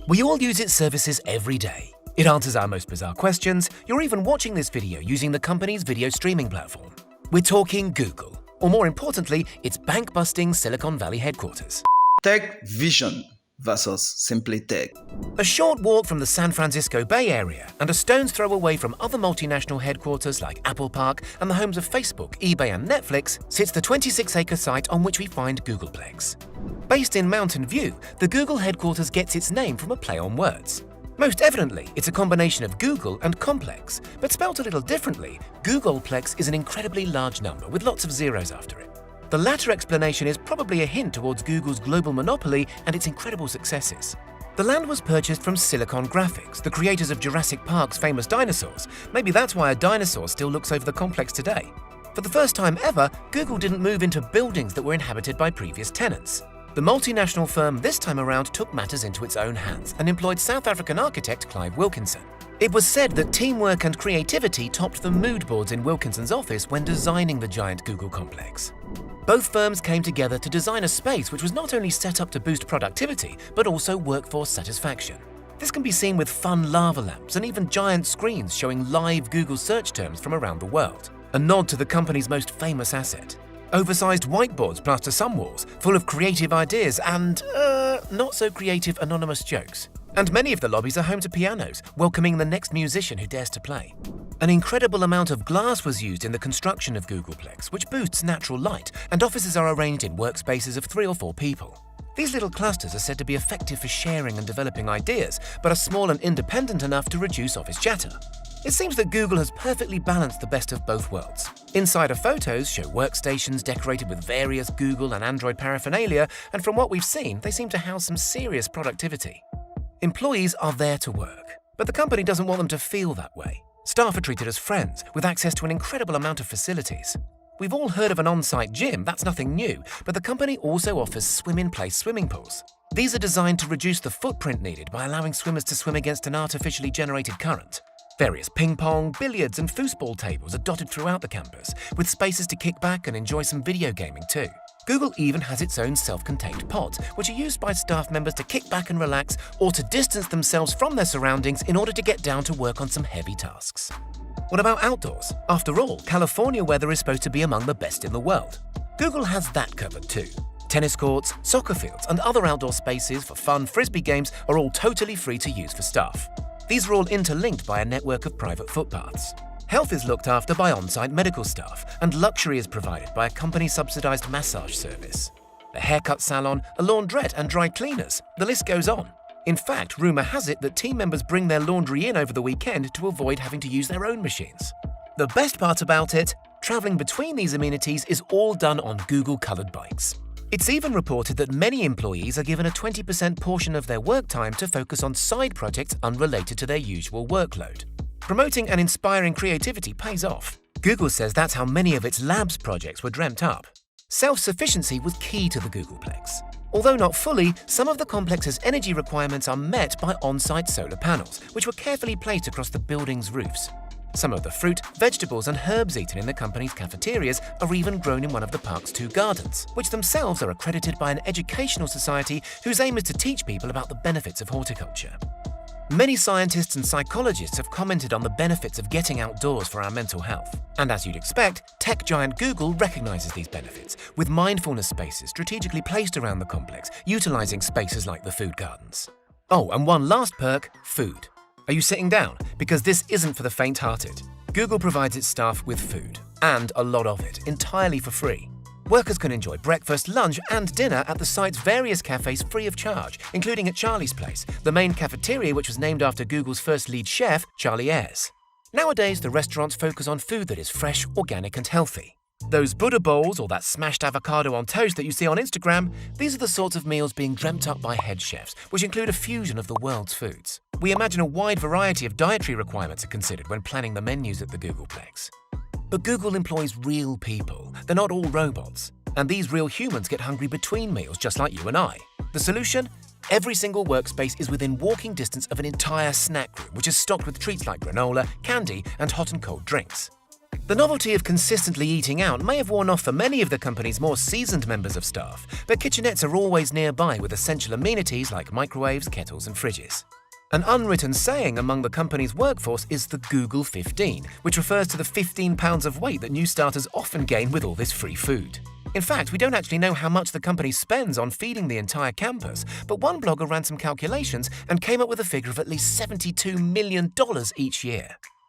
We all use its services every day. It answers our most bizarre questions. You're even watching this video using the company's video streaming platform. We're talking Google, or more importantly, its bank-busting Silicon Valley headquarters. Tech vision versus simply tech. A short walk from the San Francisco Bay Area and a stone's throw away from other multinational headquarters like Apple Park and the homes of Facebook, eBay and Netflix sits the 26-acre site on which we find Googleplex. Based in Mountain View, the Google headquarters gets its name from a play on words. Most evidently, it's a combination of Google and complex, but spelt a little differently, Googleplex is an incredibly large number with lots of zeros after it. The latter explanation is probably a hint towards Google's global monopoly and its incredible successes. The land was purchased from Silicon Graphics, the creators of Jurassic Park's famous dinosaurs. Maybe that's why a dinosaur still looks over the complex today. For the first time ever, Google didn't move into buildings that were inhabited by previous tenants. The multinational firm this time around took matters into its own hands and employed South African architect Clive Wilkinson. It was said that teamwork and creativity topped the mood boards in Wilkinson's office when designing the giant Google complex. Both firms came together to design a space which was not only set up to boost productivity, but also workforce satisfaction. This can be seen with fun lava lamps and even giant screens showing live Google search terms from around the world, a nod to the company's most famous asset. Oversized whiteboards plaster some walls, full of creative ideas and, not so creative anonymous jokes. And many of the lobbies are home to pianos, welcoming the next musician who dares to play. An incredible amount of glass was used in the construction of Googleplex, which boosts natural light, and offices are arranged in workspaces of 3 or 4 people. These little clusters are said to be effective for sharing and developing ideas, but are small and independent enough to reduce office chatter. It seems that Google has perfectly balanced the best of both worlds. Insider photos show workstations decorated with various Google and Android paraphernalia, and from what we've seen, they seem to house some serious productivity. Employees are there to work, but the company doesn't want them to feel that way. Staff are treated as friends, with access to an incredible amount of facilities. We've all heard of an on-site gym, that's nothing new, but the company also offers swim-in-place swimming pools. These are designed to reduce the footprint needed by allowing swimmers to swim against an artificially generated current. Various ping pong, billiards and foosball tables are dotted throughout the campus, with spaces to kick back and enjoy some video gaming too. Google even has its own self-contained pods, which are used by staff members to kick back and relax or to distance themselves from their surroundings in order to get down to work on some heavy tasks. What about outdoors? After all, California weather is supposed to be among the best in the world. Google has that covered too. Tennis courts, soccer fields and other outdoor spaces for fun frisbee games are all totally free to use for staff. These are all interlinked by a network of private footpaths. Health is looked after by on-site medical staff, and luxury is provided by a company-subsidized massage service. A haircut salon, a laundrette and dry cleaners, the list goes on. In fact, rumor has it that team members bring their laundry in over the weekend to avoid having to use their own machines. The best part about it, traveling between these amenities is all done on Google-colored bikes. It's even reported that many employees are given a 20% portion of their work time to focus on side projects unrelated to their usual workload. Promoting and inspiring creativity pays off. Google says that's how many of its labs projects were dreamt up. Self-sufficiency was key to the Googleplex. Although not fully, some of the complex's energy requirements are met by on-site solar panels, which were carefully placed across the building's roofs. Some of the fruit, vegetables and herbs eaten in the company's cafeterias are even grown in one of the park's 2 gardens, which themselves are accredited by an educational society whose aim is to teach people about the benefits of horticulture. Many scientists and psychologists have commented on the benefits of getting outdoors for our mental health. And as you'd expect, tech giant Google recognizes these benefits, with mindfulness spaces strategically placed around the complex, utilizing spaces like the food gardens. Oh, and one last perk, food. Are you sitting down? Because this isn't for the faint-hearted. Google provides its staff with food, and a lot of it, entirely for free. Workers can enjoy breakfast, lunch and dinner at the site's various cafes free of charge, including at Charlie's Place, the main cafeteria which was named after Google's first lead chef, Charlie Ayres. Nowadays, the restaurants focus on food that is fresh, organic and healthy. Those Buddha bowls or that smashed avocado on toast that you see on Instagram, these are the sorts of meals being dreamt up by head chefs, which include a fusion of the world's foods. We imagine a wide variety of dietary requirements are considered when planning the menus at the Googleplex. But Google employs real people. They're not all robots. And these real humans get hungry between meals just like you and I. The solution? Every single workspace is within walking distance of an entire snack room, which is stocked with treats like granola, candy, and hot and cold drinks. The novelty of consistently eating out may have worn off for many of the company's more seasoned members of staff, but kitchenettes are always nearby with essential amenities like microwaves, kettles, and fridges. An unwritten saying among the company's workforce is the Google 15, which refers to the 15 pounds of weight that new starters often gain with all this free food. In fact, we don't actually know how much the company spends on feeding the entire campus, but one blogger ran some calculations and came up with a figure of at least $72 million each year.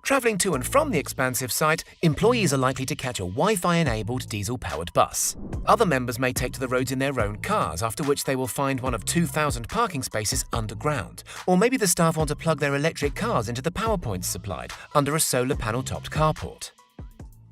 Traveling to and from the expansive site, employees are likely to catch a Wi-Fi-enabled diesel-powered bus. Other members may take to the roads in their own cars, after which they will find one of 2,000 parking spaces underground. Or maybe the staff want to plug their electric cars into the power points supplied under a solar panel-topped carport.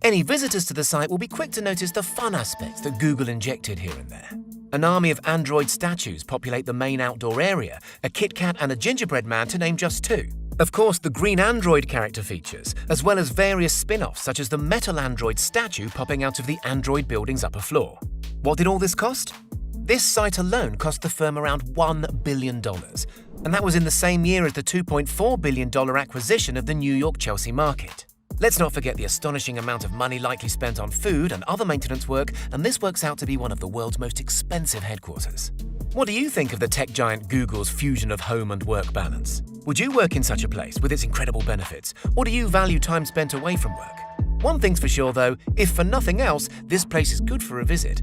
Any visitors to the site will be quick to notice the fun aspects that Google injected here and there. An army of Android statues populate the main outdoor area, a Kit Kat and a gingerbread man to name just two. Of course, the green Android character features, as well as various spin-offs such as the metal Android statue popping out of the Android building's upper floor. What did all this cost? This site alone cost the firm around $1 billion, and that was in the same year as the $2.4 billion acquisition of the New York Chelsea market. Let's not forget the astonishing amount of money likely spent on food and other maintenance work, and this works out to be one of the world's most expensive headquarters. What do you think of the tech giant Google's fusion of home and work balance? Would you work in such a place with its incredible benefits, or do you value time spent away from work? One thing's for sure though, if for nothing else, this place is good for a visit.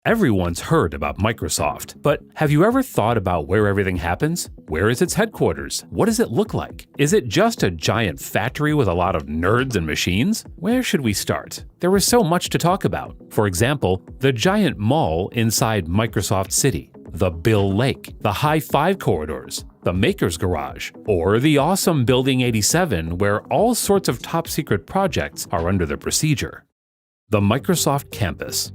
Everyone's heard about Microsoft, but have you ever thought about where everything happens? Where is its headquarters? What does it look like? Is it just a giant factory with a lot of nerds and machines? Where should we start? There is so much to talk about. For example, the giant mall inside Microsoft City, the Bill Lake, the High Five corridors, the Maker's Garage, or the awesome Building 87 where all sorts of top-secret projects are under the procedure. The Microsoft Campus.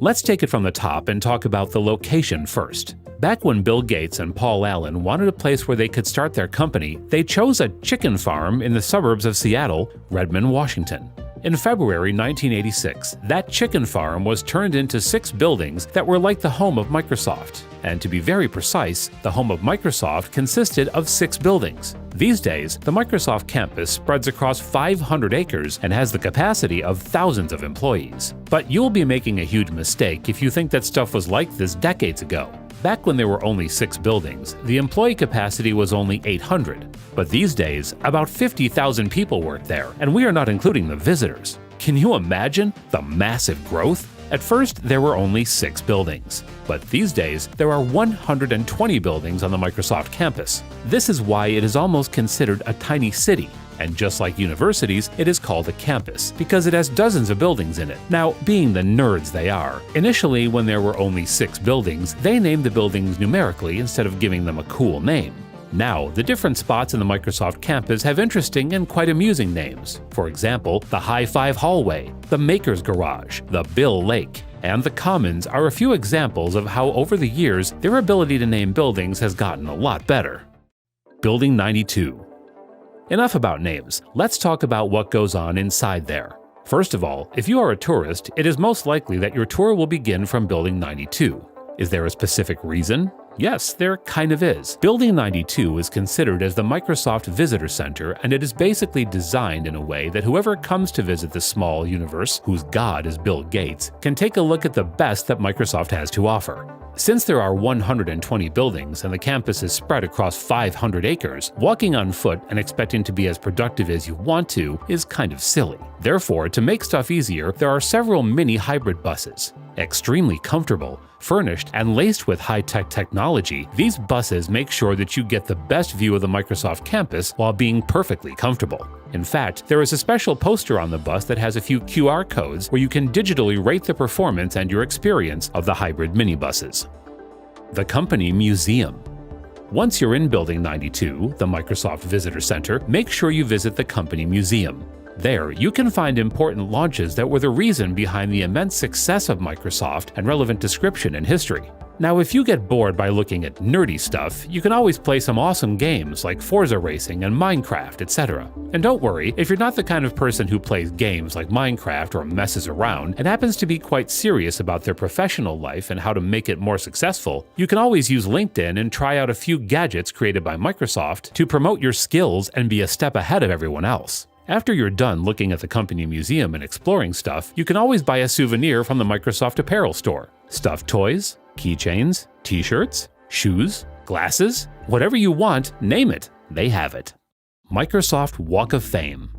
Let's take it from the top and talk about the location first. Back when Bill Gates and Paul Allen wanted a place where they could start their company, they chose a chicken farm in the suburbs of Seattle, Redmond, Washington. In February 1986, that chicken farm was turned into 6 buildings that were like the home of Microsoft. And to be very precise, the home of Microsoft consisted of 6 buildings. These days, the Microsoft campus spreads across 500 acres and has the capacity of thousands of employees. But you'll be making a huge mistake if you think that stuff was like this decades ago. Back when there were only 6 buildings, the employee capacity was only 800. But these days, about 50,000 people work there, and we are not including the visitors. Can you imagine the massive growth? At first, there were only 6 buildings, but these days, there are 120 buildings on the Microsoft campus. This is why it is almost considered a tiny city. And just like universities, it is called a campus, because it has dozens of buildings in it. Now, being the nerds they are, initially when there were only 6 buildings, they named the buildings numerically instead of giving them a cool name. Now, the different spots in the Microsoft campus have interesting and quite amusing names. For example, the High Five Hallway, the Maker's Garage, the Bill Lake, and the Commons are a few examples of how over the years, their ability to name buildings has gotten a lot better. Building 92. Enough about names, let's talk about what goes on inside there. First of all, if you are a tourist, it is most likely that your tour will begin from Building 92. Is there a specific reason? Yes, there kind of is. Building 92 is considered as the Microsoft Visitor Center, and it is basically designed in a way that whoever comes to visit the small universe, whose god is Bill Gates, can take a look at the best that Microsoft has to offer. Since there are 120 buildings and the campus is spread across 500 acres, walking on foot and expecting to be as productive as you want to is kind of silly. Therefore, to make stuff easier, there are several mini hybrid buses. Extremely comfortable, furnished, and laced with high-tech technology, these buses make sure that you get the best view of the Microsoft campus while being perfectly comfortable. In fact, there is a special poster on the bus that has a few QR codes where you can digitally rate the performance and your experience of the hybrid minibuses. The Company Museum. Once you're in Building 92, the Microsoft Visitor Center, make sure you visit the Company Museum. There, you can find important launches that were the reason behind the immense success of Microsoft and relevant description and history. Now, if you get bored by looking at nerdy stuff, you can always play some awesome games like Forza Racing and Minecraft, etc. And don't worry, if you're not the kind of person who plays games like Minecraft or messes around and happens to be quite serious about their professional life and how to make it more successful, you can always use LinkedIn and try out a few gadgets created by Microsoft to promote your skills and be a step ahead of everyone else. After you're done looking at the company museum and exploring stuff, you can always buy a souvenir from the Microsoft apparel store. Stuffed toys, keychains, t-shirts, shoes, glasses, whatever you want, name it, they have it. Microsoft Walk of Fame.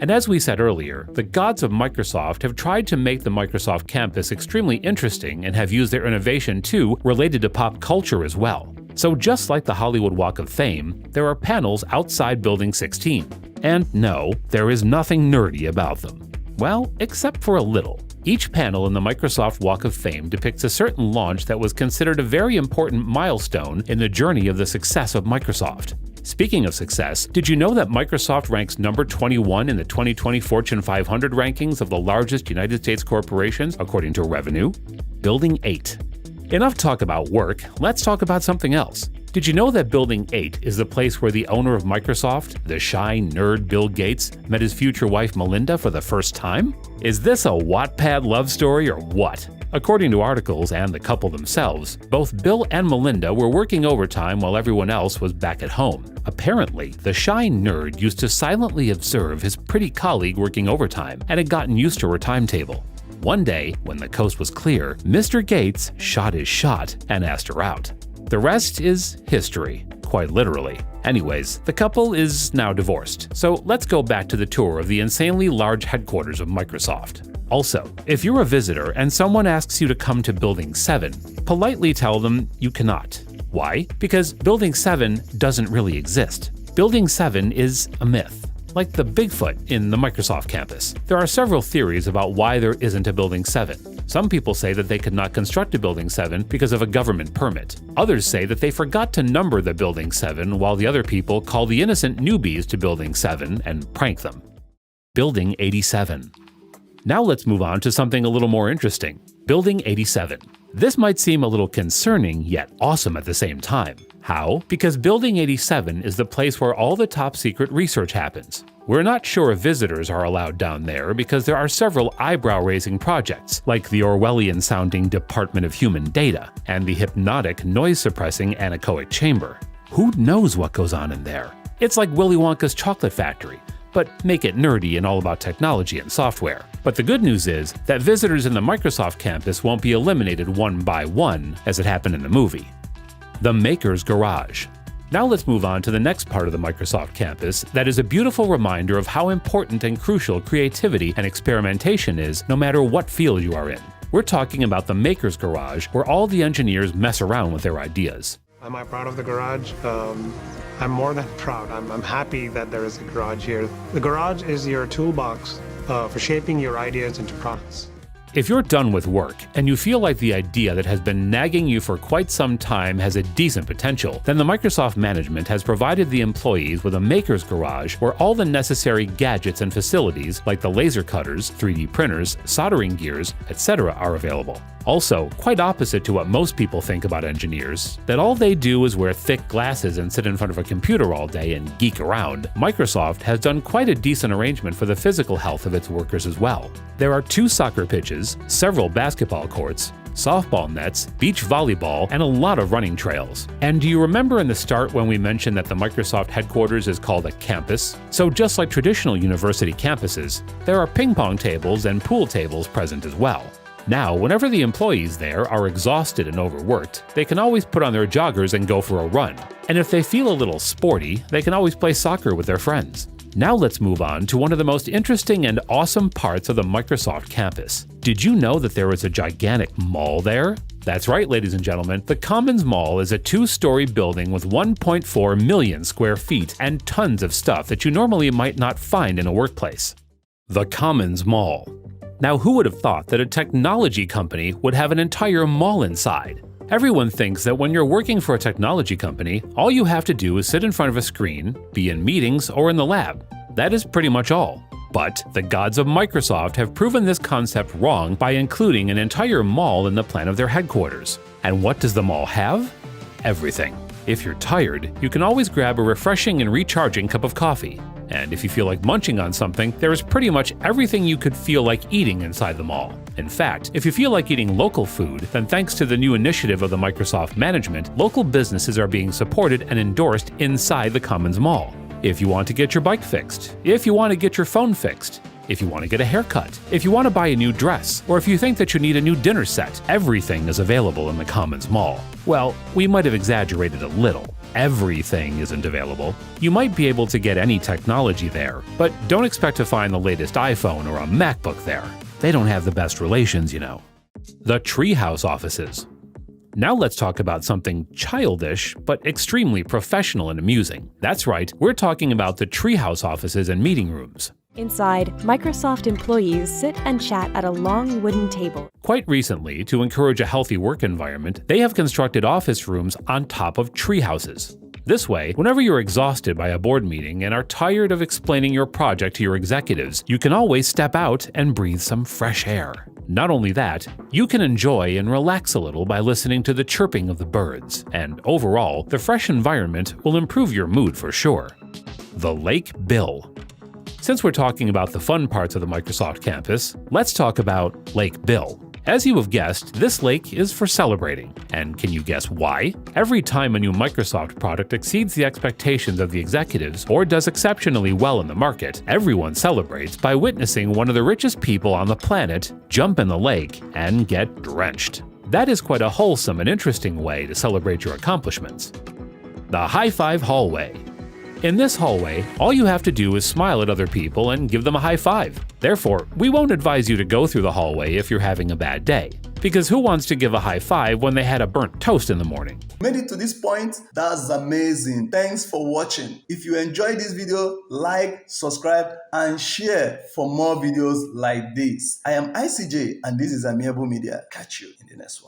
And as we said earlier, the gods of Microsoft have tried to make the Microsoft campus extremely interesting and have used their innovation too related to pop culture as well. So just like the Hollywood Walk of Fame, there are panels outside Building 16. And no, there is nothing nerdy about them. Well, except for a little. Each panel in the Microsoft Walk of Fame depicts a certain launch that was considered a very important milestone in the journey of the success of Microsoft. Speaking of success, did you know that Microsoft ranks number 21 in the 2020 Fortune 500 rankings of the largest United States corporations according to revenue? Building 8. Enough talk about work, let's talk about something else. Did you know that Building 8 is the place where the owner of Microsoft, the shy nerd Bill Gates, met his future wife Melinda for the first time? Is this a Wattpad love story or what? According to articles and the couple themselves, both Bill and Melinda were working overtime while everyone else was back at home. Apparently, the shy nerd used to silently observe his pretty colleague working overtime and had gotten used to her timetable. One day, when the coast was clear, Mr. Gates shot his shot and asked her out. The rest is history, quite literally. Anyways, the couple is now divorced, so let's go back to the tour of the insanely large headquarters of Microsoft. Also, if you're a visitor and someone asks you to come to Building 7, politely tell them you cannot. Why? Because Building 7 doesn't really exist. Building 7 is a myth. Like the Bigfoot in the Microsoft campus. There are several theories about why there isn't a Building 7. Some people say that they could not construct a Building 7 because of a government permit. Others say that they forgot to number the Building 7, while the other people call the innocent newbies to Building 7 and prank them. Building 87. Now let's move on to something a little more interesting. Building 87. This might seem a little concerning, yet awesome at the same time. How? Because Building 87 is the place where all the top secret research happens. We're not sure if visitors are allowed down there because there are several eyebrow-raising projects, like the Orwellian-sounding Department of Human Data and the hypnotic, noise-suppressing anechoic chamber. Who knows what goes on in there? It's like Willy Wonka's chocolate factory, but make it nerdy and all about technology and software. But the good news is that visitors in the Microsoft campus won't be eliminated one by one, as it happened in the movie. The Maker's Garage. Now let's move on to the next part of the Microsoft campus that is a beautiful reminder of how important and crucial creativity and experimentation is no matter what field you are in. We're talking about the Maker's Garage, where all the engineers mess around with their ideas. Am I proud of the garage? I'm more than proud. I'm happy that there is a garage here. The garage is your toolbox for shaping your ideas into products. If you're done with work and you feel like the idea that has been nagging you for quite some time has a decent potential, then the Microsoft management has provided the employees with a maker's garage where all the necessary gadgets and facilities like the laser cutters, 3D printers, soldering gears, etc. are available. Also, quite opposite to what most people think about engineers, that all they do is wear thick glasses and sit in front of a computer all day and geek around, Microsoft has done quite a decent arrangement for the physical health of its workers as well. There are 2 soccer pitches, several basketball courts, softball nets, beach volleyball, and a lot of running trails. And do you remember in the start when we mentioned that the Microsoft headquarters is called a campus? So just like traditional university campuses, there are ping pong tables and pool tables present as well. Now, whenever the employees there are exhausted and overworked, they can always put on their joggers and go for a run. And if they feel a little sporty, they can always play soccer with their friends. Now let's move on to one of the most interesting and awesome parts of the Microsoft campus. Did you know that there is a gigantic mall there? That's right, ladies and gentlemen, the Commons Mall is a 2-story building with 1.4 million square feet and tons of stuff that you normally might not find in a workplace. The Commons Mall. Now, who would have thought that a technology company would have an entire mall inside? Everyone thinks that when you're working for a technology company, all you have to do is sit in front of a screen, be in meetings, or in the lab. That is pretty much all. But the gods of Microsoft have proven this concept wrong by including an entire mall in the plan of their headquarters. And what does the mall have? Everything. If you're tired, you can always grab a refreshing and recharging cup of coffee. And if you feel like munching on something, there is pretty much everything you could feel like eating inside the mall. In fact, if you feel like eating local food, then thanks to the new initiative of the Microsoft management, local businesses are being supported and endorsed inside the Commons Mall. If you want to get your bike fixed, if you want to get your phone fixed, if you want to get a haircut, if you want to buy a new dress, or if you think that you need a new dinner set, everything is available in the Commons Mall. Well, we might have exaggerated a little. Everything isn't available. You might be able to get any technology there, but don't expect to find the latest iPhone or a MacBook there. They don't have the best relations, you know. The TREEHOUSE offices. Now let's talk about something childish, but extremely professional and amusing. That's right, we're talking about the TREEHOUSE offices and meeting rooms. Inside, Microsoft employees sit and chat at a long wooden table. Quite recently, to encourage a healthy work environment, they have constructed office rooms on top of tree houses. This way, whenever you're exhausted by a board meeting and are tired of explaining your project to your executives, you can always step out and breathe some fresh air. Not only that, you can enjoy and relax a little by listening to the chirping of the birds, and overall, the fresh environment will improve your mood for sure. The Lake Bill. Since we're talking about the fun parts of the Microsoft campus, let's talk about Lake Bill. As you have guessed, this lake is for celebrating. And can you guess why? Every time a new Microsoft product exceeds the expectations of the executives or does exceptionally well in the market, everyone celebrates by witnessing one of the richest people on the planet jump in the lake and get drenched. That is quite a wholesome and interesting way to celebrate your accomplishments. The High Five Hallway. In this hallway, all you have to do is smile at other people and give them a high five. Therefore, we won't advise you to go through the hallway if you're having a bad day. Because who wants to give a high five when they had a burnt toast in the morning? Made it to this point? That's amazing. Thanks for watching. If you enjoyed this video, like, subscribe, and share for more videos like this. I am ICJ, and this is Amiable Media. Catch you in the next one.